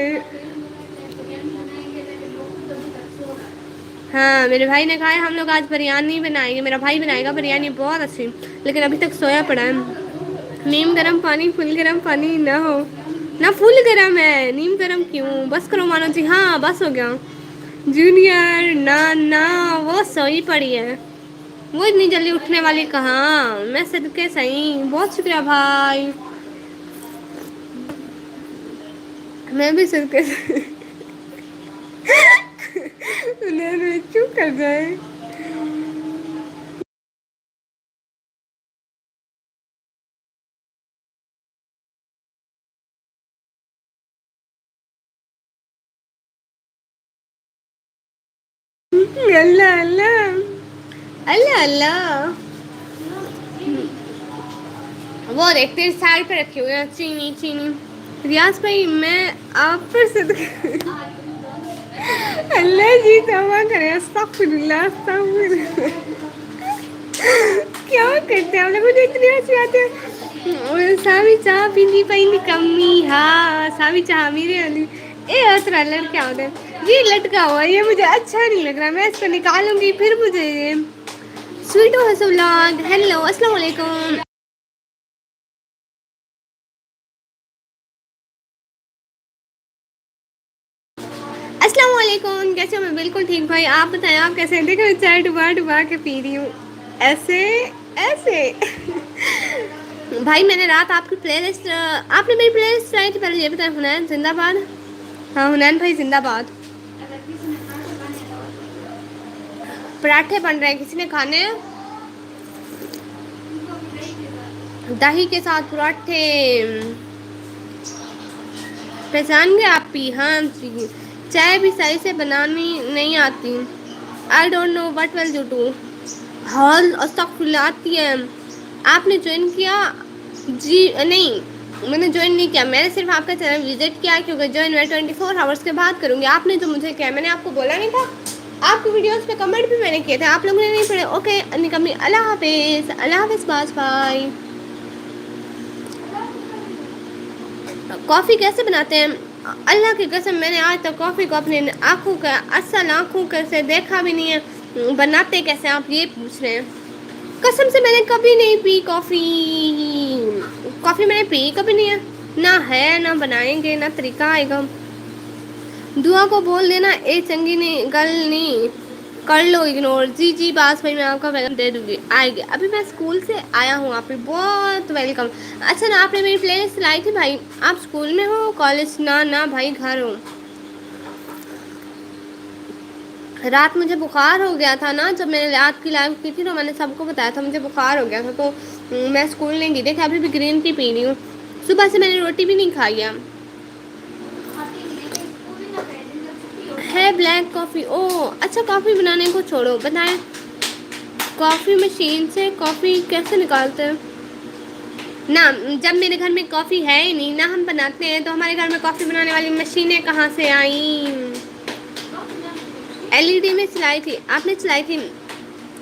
ہاں میرے بھائی نے کہا ہے ہم لوگ آج بریانی بنائیں گے. میرا بھائی بنائے گا بریانی بہت اچھی. لیکن ابھی تک سویا پڑا ہے. نیم گرم پانی فل گرم پانی نہ ہو. نہ فل گرم ہے نیم گرم کیوں. بس کرو مانو جی. ہاں بس ہو گیا. جونیئر نہ نہ وہ سوئی پڑی ہے. وہ اتنی جلدی اٹھنے والی کہاں. میں صدقے سہی. بہت شکریہ بھائی. میں بھی صدقے سے. انہیں چپ کر جائے. اللہ اللہ اللہ اللہ. وہ دیکھ تیری سائڈ پہ رکھی ہوئی ہے چینی چینی. ریاض بھائی میں آپ پر صدقے. اللہ جی توبہ کرے. استغفر اللہ استغفر اللہ. کیا کرتے ہیں ہم لوگ. مجھے اتنی ہنسی آتی ہے. ساوی چاہ پیندی پئی کمی. ہاں ساوی چاہ میرے والی. اے اترا لڑکا ہوتا ہے. جی لٹکا ہوا یہ مجھے اچھا نہیں لگ رہا. میں اس کو نکالوں گی پھر مجھے یہ سویٹو حسولاد. ہیلو السلام علیکم. السلام علیکم. کیسے ہو. میں بالکل ٹھیک بھائی. آپ بتائیں آپ کیسے ہیں. دیکھو میں چائے ڈبا ڈبا کے پی رہی ہوں. ایسے ایسے. بھائی میں نے رات آپ کی پلے لسٹ آپ نے میری پلے لسٹ چلائی تھی. پہلے یہ بتائیں. حنین زندہ باد. ہاں حنین بھائی زندہ باد. پراٹھے بن رہے ہیں. کسی نے کھانے ہیں. دہی کے ساتھ پراٹھے. پہچان گے آپ بھی. ہاں جی. چائے بھی صحیح سے بنانی نہیں آتی. I don't know what will you do. ہال استغفراللہ آتی ہے. آپ نے جوائن کیا. جی نہیں میں نے جوائن نہیں کیا. میں نے صرف آپ کا چینل وزٹ کیا. کیونکہ جوائن میں 24 hours کے بعد کروں گی. آپ نے جو مجھے کیا میں نے آپ کو بولا نہیں تھا. آپ کی ویڈیوز پہ کمنٹ بھی میں نے کیے تھے. آپ لوگوں نے نہیں پڑھے. اوکے نکمی. اللہ حافظ. اللہ حافظ باز بھائی. کافی کیسے بناتے ہیں. اللہ کی قسم میں نے آج تک کافی کو اپنے آنکھوں کا اصل آنکھوں سے دیکھا بھی نہیں ہے. بناتے کیسے آپ یہ پوچھ رہے ہیں. قسم سے میں نے کبھی نہیں پی کافی. کافی میں نے پی کبھی نہیں ہے. نہ ہے نہ بنائیں گے نہ طریقہ آئے گا. دعا کو بول دینا اے چنگی نہیں گل نہیں کر لو اگنور. جی جی باس بھائی میں آپ کا پیغام دے دوں گی. آئے گی ابھی میں اسکول سے آیا ہوں. آپ بہت ویلکم. اچھا نا آپ نے میری پلے لسٹ لائی تھی بھائی. آپ اسکول میں ہو کالج. نہ بھائی گھر ہوں. رات مجھے بخار ہو گیا تھا نا. جب میں نے رات کی لائف کی تھی تو میں نے سب کو بتایا تھا مجھے بخار ہو گیا تھا. تو میں اسکول نہیں گئی. دیکھا ابھی بھی گرین ٹی پی رہی ہوں. صبح سے میں نے روٹی بھی نہیں کھائی ہے. ہے بلیک کافی. او اچھا کافی بنانے کو چھوڑو. بتائیں کافی مشین سے کافی کیسے نکالتے ہیں. نہ جب میرے گھر میں کافی ہے ہی نہیں. نہ ہم بناتے ہیں تو ہمارے گھر میں کافی بنانے والی مشینیں کہاں سے آئیں. ایل ای ڈی میں چلائی تھی. آپ نے چلائی تھی.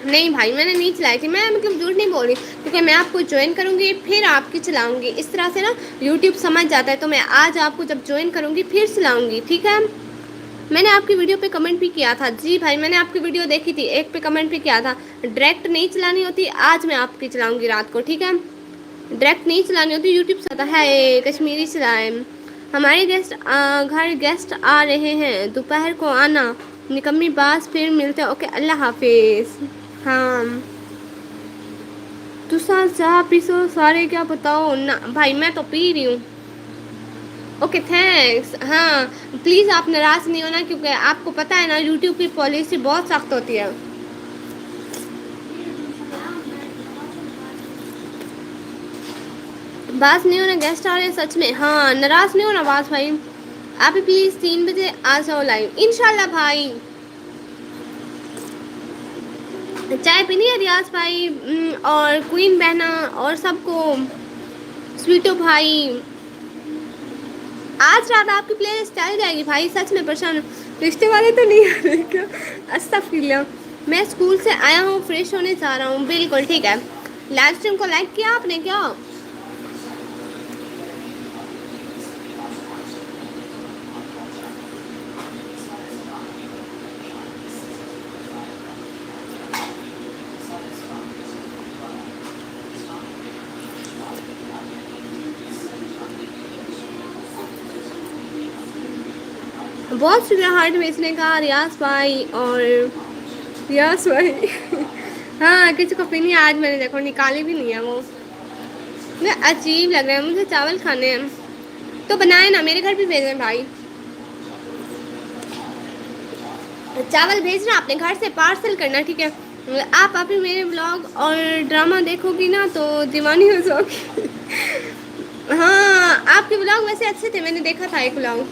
نہیں بھائی میں نے نہیں چلائی تھی. میں مطلب جھوٹ نہیں بول رہی. کیونکہ میں آپ کو جوائن کروں گی پھر آپ کی چلاؤں گی. اس طرح سے نا یوٹیوب سمجھ جاتا ہے. تو میں آج آپ کو جب جوائن کروں گی پھر چلاؤں گی. ٹھیک ہے. میں نے آپ کی ویڈیو پہ کمنٹ بھی کیا تھا. جی بھائی میں نے آپ کی ویڈیو دیکھی تھی. ایک پہ کمنٹ بھی کیا تھا. ڈائریکٹ نہیں چلانی ہوتی. آج میں آپ کی چلاؤں گی رات کو. ٹھیک ہے. ڈائریکٹ نہیں چلانی ہوتی. یوٹیوب سے آتا ہے کشمیری چلائیں. ہمارے گیسٹ گھر گیسٹ آ رہے ہیں. دوپہر کو آنا. نکمی باز پھر ملتے. اوکے اللہ حافظ. ہاں تو چاہ پیسو سارے کیا بتاؤ. نہ بھائی میں تو پی رہی ہوں. Okay thanks. ہاں پلیز آپ ناراض نہیں ہونا. کیونکہ آپ کو پتہ ہے نا یوٹیوب کی پالیسی بہت سخت ہوتی ہے. باز نہیں ہونا. گیسٹ آ رہے ہیں سچ میں. ہاں ناراض نہیں ہونا باز بھائی. آپ بھی پلیز 3 بجے آ جاؤ لائیو انشاء اللہ بھائی. چائے پینی ہے ریاض بھائی اور کوئین بہنا اور سب کو. سویٹو بھائی آج رات آپ کی پلے لسٹ چل جائے گی بھائی، سچ میں پریشان ہوں، رشتے والے تو نہیں آ رہے کیا؟ استغفر اللہ، میں اسکول سے آیا ہوں، فریش ہونے جا رہا ہوں، بالکل ٹھیک ہے، لائیو اسٹریم کو لائک کیا آپ نے کیا؟ بہت شکریہ ہارٹ بیچنے کا ریاض بھائی، اور ریاض بھائی ہاں کسی کو پینی آج میں نے دیکھو نکالی بھی نہیں ہے وہ، مجھے عجیب لگ رہا ہے، مجھے چاول کھانے ہیں تو بنائے نا، میرے گھر بھی بھیج دیں بھائی، چاول بھیجنا اپنے گھر سے پارسل کرنا ٹھیک ہے، آپ ابھی میرے بلاگ اور ڈرامہ دیکھو گی نا تو دیوانی ہو جاؤ گی ہاں آپ کے بلاگ ویسے اچھے تھے، میں نے دیکھا تھا ایک بلاگ،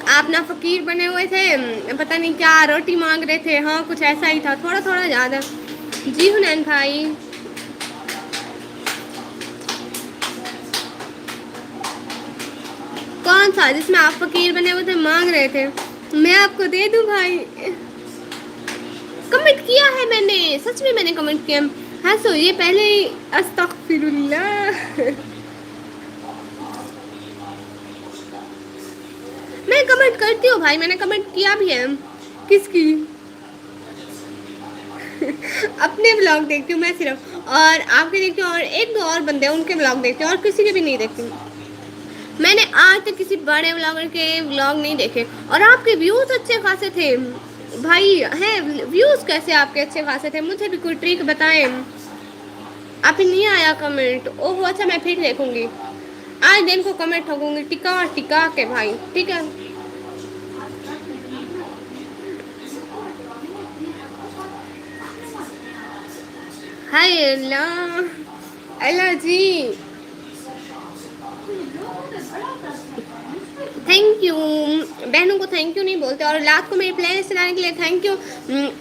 آپ نا فقیر بنے ہوئے تھے، پتہ نہیں کیا روٹی مانگ رہے تھے، ہاں کچھ ایسا ہی تھا، تھوڑا تھوڑا یاد ہے، جی حنین بھائی، کون سا جس میں آپ فقیر بنے ہوئے تھے مانگ رہے تھے، میں آپ کو دے دوں بھائی، کمنٹ کیا ہے میں نے، سچ میں نے کمنٹ کیا، ہاں سو یہ پہلے ہی استغفر اللہ، میں کمنٹ کرتی ہوں بھائی، میں نے کمنٹ کیا بھی ہے، کس کی؟ اپنے بلاگ دیکھتی ہوں میں صرف، اور آپ کے دیکھتی ہوں، اور ایک دو اور بندے ہیں ان کے بلاگ دیکھتی ہوں، اور کسی کے بھی نہیں دیکھتی ہوں، میں نے آج تک کسی بڑے بلاگر کے بلاگ نہیں دیکھے، اور آپ کے ویوز اچھے خاصے تھے بھائی، ہیں ویوز کیسے آپ کے اچھے خاصے تھے، مجھے بھی کوئی ٹرک بتائیں، ابھی نہیں آیا کمنٹ، او ہو اچھا میں پھر دیکھوں گی، آج دن کو کمنٹ ٹھوکوں گی ٹکا ٹکا کے بھائی، ٹھیک ہے، ہائے اللہ، اللہ جی، تھینک یو، بہنوں کو تھینک یو نہیں بولتے، اور رات کو میری پلے لسٹ چلانے کے لیے تھینک یو،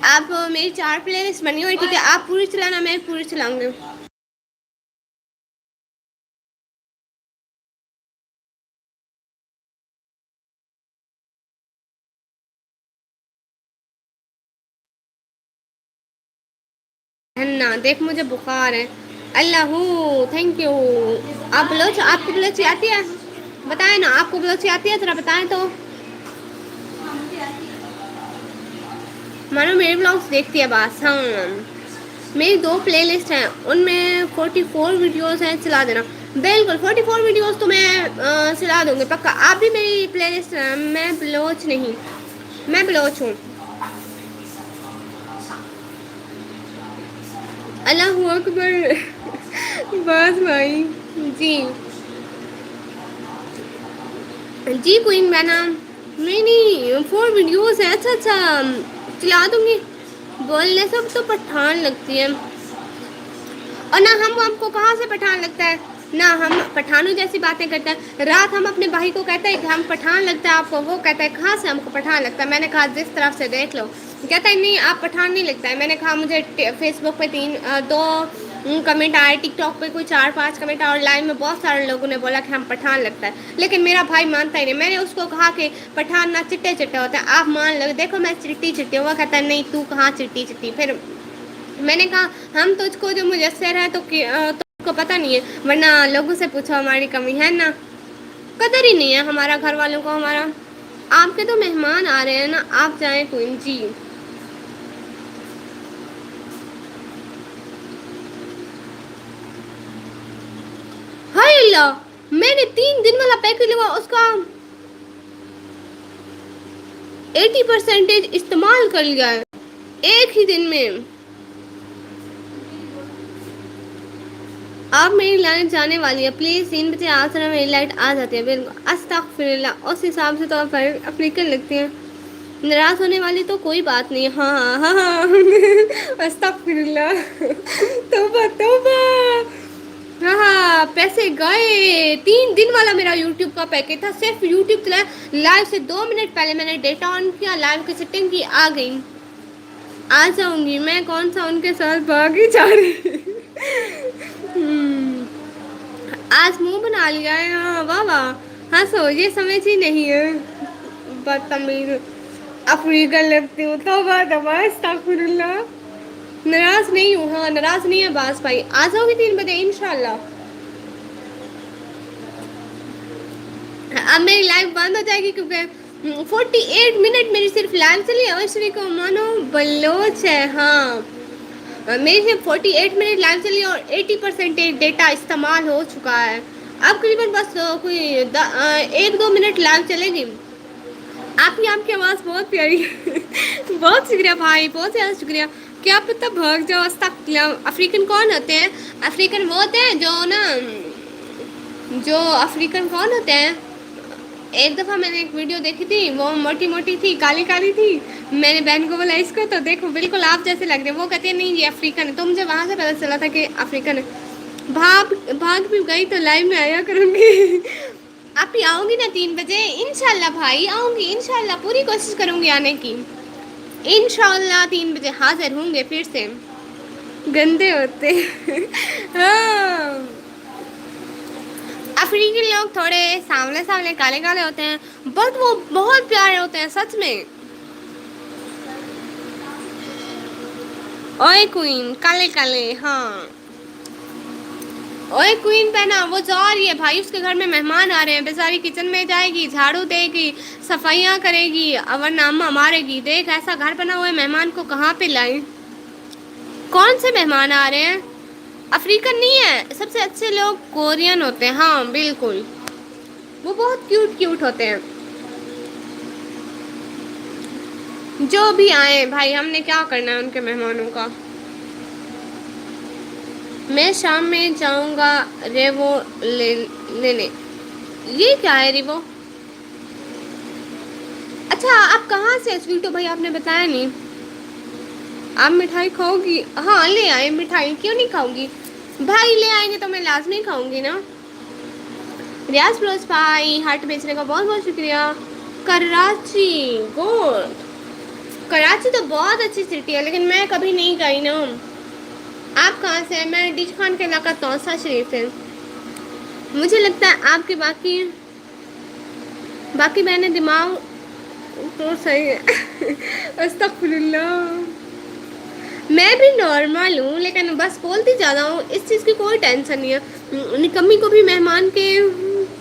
آپ میری 4 پلے لسٹ بنی ہوئی ٹھیک ہے، آپ پوری چلانا، میں پوری چلاؤں گی، ہنّا دیکھ مجھے بخار ہے، اللہ تھینک یو، آپ بلوچ، آپ کو بلوچی آتی ہے؟ بتائیں نا آپ کو بلوچی آتی ہے، ذرا بتائیں تو، مانو میرے بلاگس دیکھتی ہے بس، ہاں میری 2 پلے لسٹ ہیں، ان میں 44 ویڈیوز ہیں، چلا دینا، بالکل 44 ویڈیوز تو میں چلا دوں گی پکا، آپ بھی میری پلے لسٹ، میں بلوچ نہیں، میں بلوچ ہوں، اللہ اکبر، بس بھائی، جی جی کوئین بہنا، نہیں نہیں 4 ویڈیوز ہیں، اچھا اچھا چلا دوں گی، بولنے سب تو پٹھان لگتی ہے، اور نہ ہم کو کہاں سے پٹھان لگتا ہے، نہ ہم پٹھانوں جیسی باتیں کرتے ہیں، رات ہم اپنے بھائی کو کہتے ہیں کہ ہم پٹھان لگتا ہے آپ کو، وہ کہتا ہے کہاں سے ہم کو پٹھان لگتا ہے، میں نے کہا جس طرف سے دیکھ لو، کہتا ہے نہیں آپ پٹھان نہیں لگتا ہے، میں نے کہا مجھے فیس بک پہ 2 کمنٹ آئے، ٹک ٹاک پہ کوئی 4-5 کمنٹ آئے، اور لائن میں بہت سارے لوگوں نے بولا کہ ہم پٹھان لگتا ہے، لیکن میرا بھائی مانتا ہی نہیں، میں نے اس کو کہا کہ پٹھان نہ چٹے چٹے ہوتے ہیں، آپ مان لو، دیکھو میں چٹی چٹی ہوں، وہ کہتا ہے نہیں تو کہاں چٹی چٹی، پھر میں نے کہا ہم تجھ کو جو میسر ہے تو تم کو پتہ نہیں ہے، ورنہ لوگوں سے پوچھو ہماری کمی ہے نا، قدر ہی نہیں ہے ہمارا گھر والوں کو ہمارا، آپ کے تو مہمان آ رہے ہیں نا، آپ جائیں کوئی، جی ہائے اللہ، میں نے 3 دن والا پیکج لیا اس کا 80% استعمال کر لیا ہے ایک ہی دن میں، آپ میری لائٹ جانے والی ہے پلیز، 3 بجے آسرا میری لائٹ آ جاتی ہے، بالکل استغفر اللہ، اس حساب سے تو آپ افریقن لگتی ہیں، ناراض ہونے والی تو کوئی بات نہیں، ہاں ہاں ہاں استغفر اللہ، توبہ توبہ، ہاں ہاں پیسے گئے، 3 دن والا میرا یوٹیوب کا پیکج تھا، صرف یوٹیوب چلایا، لائیو سے 2 منٹ پہلے میں نے ڈیٹا آن کیا، لائیو کی سیٹنگ کی، آ گئی، آ جاؤں گی میں، کون سا ان کے ساتھ بھاگ ہی جا رہی، آج منہ بنا لیا ہے. ہاں واہ واہ. ہاں سو یہ سمجھ ہی نہیں ہے. بدتمیز افریقن لگتی ہوں. توبہ توبہ استغفر اللہ. ناراض نہیں ہوں. ہاں ناراض نہیں ہے باز بھائی. آ جاؤ گے 3 بجے انشاء اللہ. اب میری لائف بند ہو جائے گی کیونکہ 48 منٹ میری صرف لائف چلی ہے. اور شری کو مانو بلوچ ہے. ہاں میری صرف 48 منٹ لائف چلی اور 80% ڈیٹا استعمال ہو چکا ہے. اب قریباً بس کوئی 1-2 منٹ لائو چلے گی. آپ کی آواز بہت پیاری ہے. بہت شکریہ بھائی بہت زیادہ شکریہ. کیا پتہ بھاگ جاؤ. استغفر اللہ. افریقن کون ہوتے ہیں؟ افریقن وہ ہوتے ہیں جو افریقن کون ہوتے ہیں. ایک دفعہ میں نے ایک ویڈیو دیکھی تھی. وہ موٹی موٹی تھی کالی کالی تھی. میں نے بہن کو بولا اس کو تو دیکھو بالکل آپ جیسے لگ رہے. وہ کہتے ہیں نہیں یہ افریقن ہے. تو مجھے وہاں سے پتا چلا تھا کہ افریقن ہے. بھاگ بھی گئی تو لائیو میں آیا کروں گی. آپ ہی آؤں گی نا 3 بجے انشاء اللہ بھائی آؤں گی انشاء اللہ. پوری کوشش کروں گی آنے کی. انشاء اللہ 3 بجے حاضر ہوں گے پھر سے. گندے ہوتے ہاں. افریقی لوگ تھوڑے سانولے سانولے کالے کالے ہوتے ہیں. بٹ وہ بہت پیارے ہوتے ہیں سچ میں. اوئے کوئین کالے کالے. ہاں اوئے کوئین پہنا وہ جا رہی ہے بھائی. اس کے گھر میں مہمان آ رہے ہیں. بیچاری کچن میں جائے گی جھاڑو دے گی صفائیاں کرے گی ورنہ اماں مارے گی. دیکھ ایسا گھر بنا ہوا ہے مہمان کو کہاں پہ لائیں. کون سے مہمان آ رہے ہیں؟ افریقن نہیں ہے. سب سے اچھے لوگ کورین ہوتے ہیں. ہاں بالکل وہ بہت کیوٹ کیوٹ ہوتے ہیں. جو بھی آئے بھائی ہم نے کیا کرنا ہے ان کے مہمانوں کا. میں شام میں جاؤں گا ریوو لینے. یہ کیا ہے ریوو؟ اچھا آپ کہاں سے سویٹو بھائی آپ نے بتایا نہیں. آپ مٹھائی کھاؤ گی؟ ہاں لے آئے مٹھائی. کیوں نہیں کھاؤں گی بھائی. لے آئیں گے تو میں لازمی کھاؤں گی نا. ریاض فروز بھائی ہارٹ بیچنے کا بہت بہت شکریہ. کراچی گڈ. کراچی تو بہت اچھی سٹی ہے لیکن میں کبھی نہیں گئی نا. آپ کہاں سے ہیں؟ میں ڈیچ خان کے علاقہ توسہ شریف سے. مجھے لگتا ہے آپ کے باقی میں نے دماغ تو صحیح ہے. استغفر اللہ. میں بھی نارمل ہوں لیکن بس بولتی زیادہ ہوں. اس چیز کی کوئی ٹینشن نہیں ہے. نکمی کو بھی مہمان کے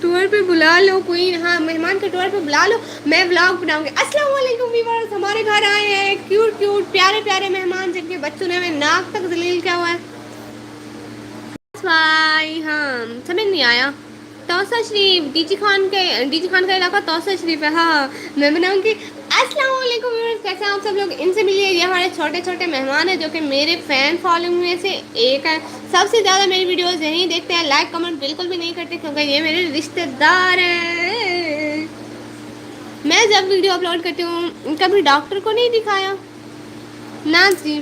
طور پہ بلا لو. کوئی ہاں مہمان کے طور پہ بلا لو. میں ولاگ بناؤں گی. السلام علیکم ویورز. ہمارے گھر آئے ہیں کیوٹ کیوٹ پیارے پیارے مہمان جن کے بچوں نے ہمیں ناک تک ذلیل کیا ہوا ہے. بھائی ہاں سمجھ نہیں آیا. توسہ شریف ڈی جی خان کا علاقہ توسہ شریف ہے. ہاں میں بناؤں گی. السلام علیکم ویورز. کیسے ہیں آپ سب لوگ. ان سے ملیے. یہ ہمارے چھوٹے چھوٹے مہمان ہیں جو کہ میرے فین فالوئنگ میں سے ایک ہے. سب سے زیادہ میری ویڈیوز یہیں دیکھتے ہیں. لائک کمنٹ بالکل بھی نہیں کرتے کیونکہ یہ میرے رشتے دار ہیں. میں جب ویڈیو اپلوڈ کرتی ہوں کبھی ڈاکٹر کو نہیں دکھایا نا جی.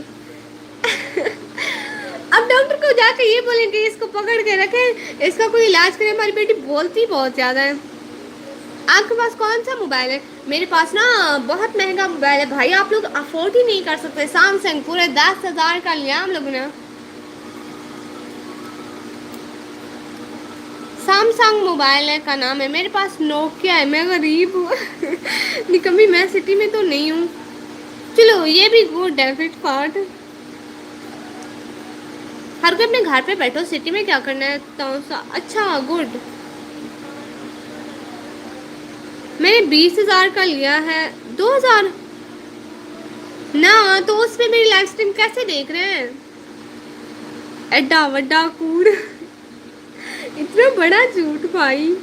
اب ڈاکٹر کو جا کے یہ بولیں کہ اس کو پکڑ کے رکھیں اس کا کوئی علاج کرے. ہماری بیٹی بولتی بہت زیادہ ہے. آپ کے پاس کون سا موبائل ہے؟ میرے پاس نا بہت مہنگا موبائل ہے بھائی. آپ لوگ افورڈ ہی نہیں کر سکتے. سیمسنگ پورے 10,000 کا لیا ہم لوگوں نے. سیمسنگ موبائل ہے کا نام ہے. میرے پاس نوکیا ہے. میں غریب ہوں. نکمی میں سٹی میں تو نہیں ہوں. چلو یہ بھی گڈ ہے فٹ فاٹ. ہر کوئی اپنے گھر پہ بیٹھو. سٹی میں کیا کرنا ہے. توسہ اچھا گڈ. میں نے 20,000 کا لیا ہے. 2,000 نہ تو اس پہ میری لائف اسٹریم کیسے دیکھ رہے ہیں. ایڈا وڈا کوڑ. اتنا بڑا جھوٹ بھائی.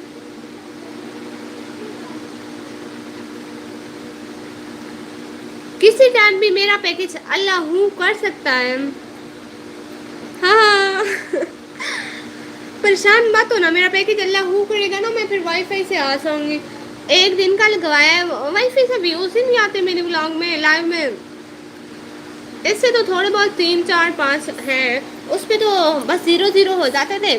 کسی ٹائم بھی میرا پیکج اللہ کر سکتا ہے. ہاں پریشان مت ہونا. میرا پیکج اللہ کرے گا نا میں پھر وائی فائی سے آ جاؤں گی. ایک دن کا لگوایا ہے وائی فائی سے ویوز ہی نہیں آتے میرے بلاگ میں لائیو میں. اس سے تو تھوڑے بہت 3 4 5 ہیں. اس پہ تو بس 0 ہو جاتے تھے.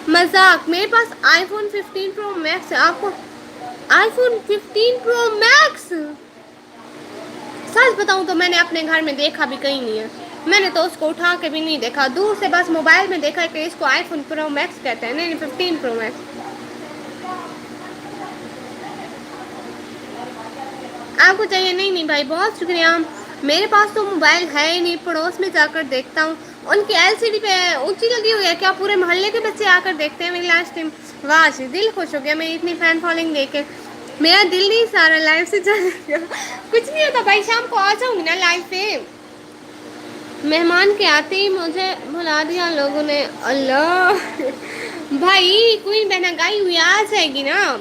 مذاق. میرے پاس آئی فون 15 پرو میکس ہے. آپ کو آئی فون 15 پرو میکس. سچ بتاؤں تو میں نے اپنے گھر میں دیکھا بھی کہیں نہیں ہے. میں نے تو اس کو اٹھا کے بھی نہیں دیکھا، دور سے بس موبائل میں دیکھا کہ اس کو آئی فون پرو میکس کہتے ہیں، نہیں 15 پرو میکس۔ آپ کو چاہیے؟ نہیں نہیں بھائی، بہت شکریہ، میرے پاس تو موبائل ہے ہی نہیں، پڑوس میں جا کر دیکھتا ہوں، ان کی ایل سی ڈی پہ اونچی لگی ہوئی ہے، کیا پورے محلے کے بچے آ کر دیکھتے ہیں میری لائف اسٹریم؟ واہ جی، دل خوش ہو گیا میری اتنی فین فالوئنگ دیکھ کے، میرا دل نہیں سارا لائف سے چلا گیا۔ کچھ نہیں ہوتا بھائی، شام کو آ جاؤں گی نا لائف پہ۔ مہمان کے آتے ہی مجھے بلا دیا لوگوں نے، اللہ بھائی کوئی مہنگائی ہوئی آ جائے گی نا،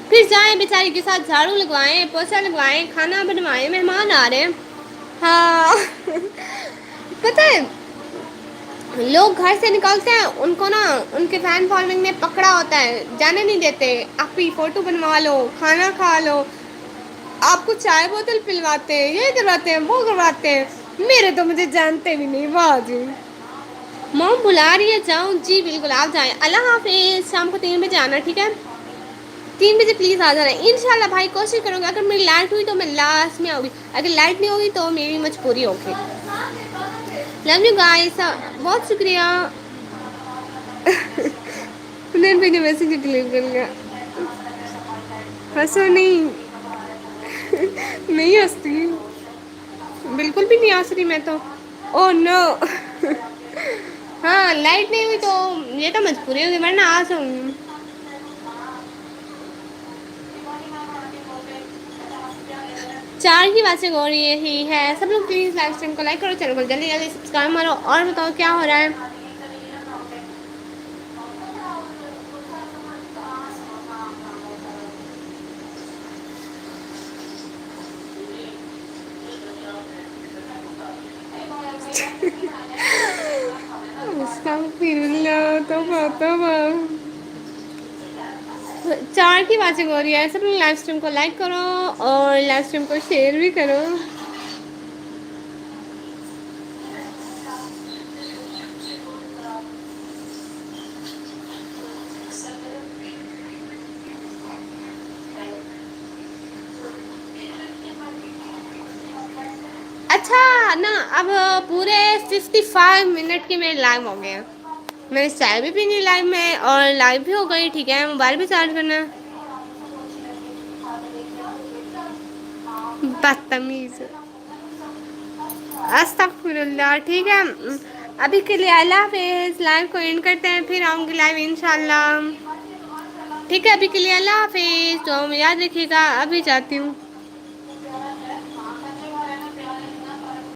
پھر جائیں بیچاری کے ساتھ جھاڑو لگوائیں، پوچھا لگوائیں، کھانا بنوائیں، مہمان آ رہے ہیں۔ ہاں پتہ ہے لوگ گھر سے نکلتے ہیں ان کو نا ان کے فین فالوئنگ نے پکڑا ہوتا ہے، جانے نہیں دیتے، اپنی فوٹو بنوا لو، کھانا کھا لو، آپ کو چائے بوتل پلواتے ہیں، یہ کرواتے ہیں وہ کرواتے ہیں، میرے تو مجھے جانتے بھی نہیں، واہ جی۔ موم بلا رہی ہے، جاؤں؟ جی بالکل آپ جائیں، اللہ حافظ، شام کو 3 بجے آنا ٹھیک ہے، 3 بجے پلیز آ جانا انشاء اللہ بھائی، کوشش کروں گا، اگر میری لائٹ ہوئی تو میں لاسٹ میں آؤں گی، اگر لائٹ نہیں ہوگی تو میری مجبوری ہوگی۔ لو یو گائز، بہت شکریہ۔ انہوں نے میسج ڈیلیٹ کر لیا، ہنسو نہیں، نہیں ہنستی، بالکل بھی نہیں ہنس رہی میں تو، او نو۔ ہاں لائٹ نہیں ہوئی تو یہ تو مجبوری ہوگی ورنہ آ جاؤں گی۔ 4 کی باتیں ہو رہی ہے، سب لوگ پلیز لائف اسٹریم کو لائک کرو، چینل کو جلدی جلدی سبسکرائب مارو، اور بتاؤ کیا ہو رہا ہے؟ استغفر اللہ، توبہ توبہ۔ 4 کی باتیں ہو رہی ہے، سب لوگ لائف اسٹریم کو لائک کرو اور لائف اسٹریم کو شیئر بھی کرو۔ اچھا نا، اب پورے 55 منٹ کی میرے لائف ہو گئے ہیں، میں نے چائے بھی پینی لائف میں اور لائف بھی ہو گئی، ٹھیک ہے، موبائل بھی چارج کرنا ہے، بدتمیز، استغفر اللہ، ٹھیک ہے، ابھی کے لیے اللہ حافظ، لائف کو اینڈ کرتے ہیں، پھر آؤں گی لائف انشاءاللہ، ٹھیک ہے، ابھی کے لیے اللہ حافظ، تو یاد رکھیے گا، ابھی جاتی ہوں۔